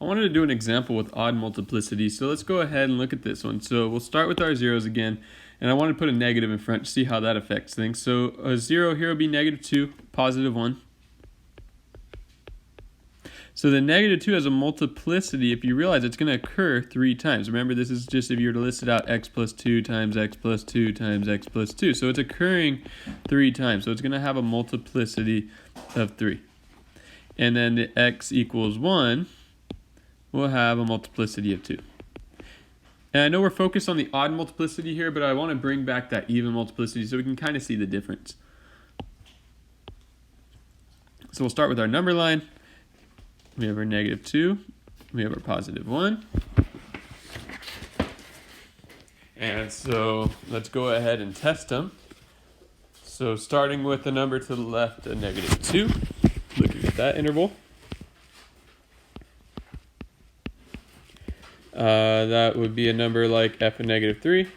I wanted to do an example with odd multiplicity, so let's go ahead and look at this one. So we'll start with our zeros again, and I want to put a negative in front to see how that affects things. So a 0 here will be -2, +1. So the -2 has a multiplicity. If you realize it's going to occur 3 times. Remember, this is just if you were to list it out, x plus 2 times x plus 2 times x plus 2. So it's occurring 3 times. So it's going to have a multiplicity of 3. And then the x equals 1 will have a multiplicity of 2. And I know we're focused on the odd multiplicity here, but I want to bring back that even multiplicity so we can kind of see the difference. So we'll start with our number line. We have our -2, we have our +1. And so let's go ahead and test them. So starting with the number to the left, a -2, looking at that interval. That would be a number like f of -3.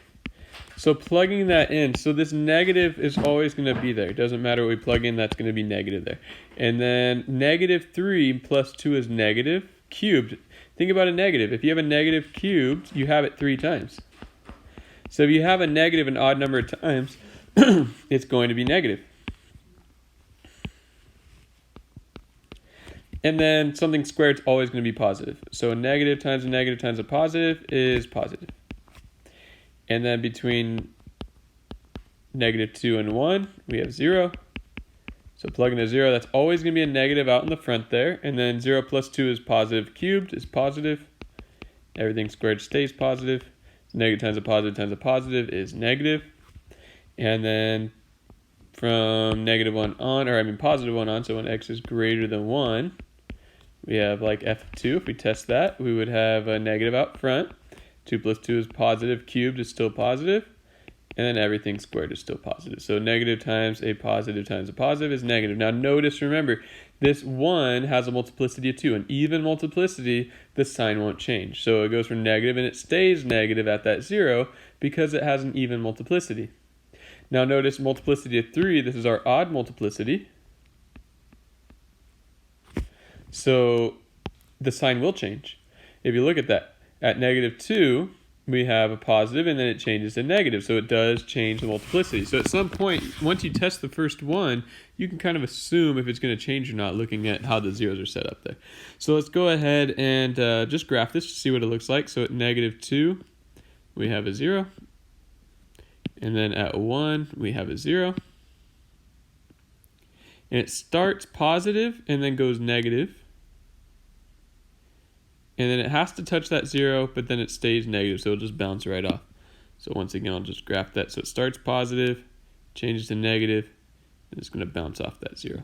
So plugging that in, so this negative is always going to be there. It doesn't matter what we plug in, that's going to be negative there. And then -3 plus 2 is negative cubed. Think about a negative. If you have a negative cubed, you have it 3 times. So if you have a negative an odd number of times, it's going to be negative. And then something squared is always going to be positive. So a negative times a negative times a positive is positive. And then between -2 and 1, we have 0. So plug in a 0, that's always going to be a negative out in the front there. And then 0 plus 2 is positive cubed, is positive. Everything squared stays positive. So negative times a positive is negative. And then from -1 on, positive 1 on, so when x is greater than 1, we have like f of 2. If we test that, we would have a negative out front. 2 plus 2 is positive, cubed is still positive, and then everything squared is still positive. So negative times a positive is negative. Now notice, remember, this 1 has a multiplicity of 2. An even multiplicity, the sign won't change. So it goes from negative and it stays negative at that 0 because it has an even multiplicity. Now notice multiplicity of 3, this is our odd multiplicity. So the sign will change. If you look at that, at -2, we have a positive, and then it changes to negative. So it does change the multiplicity. So at some point, once you test the first one, you can kind of assume if it's going to change or not looking at how the zeros are set up there. So let's go ahead and just graph this to see what it looks like. So at -2, we have a 0. And then at 1, we have a 0. And it starts positive and then goes negative. And then it has to touch that 0, but then it stays negative, so it'll just bounce right off. So once again, I'll just graph that. So it starts positive, changes to negative, and it's going to bounce off that 0.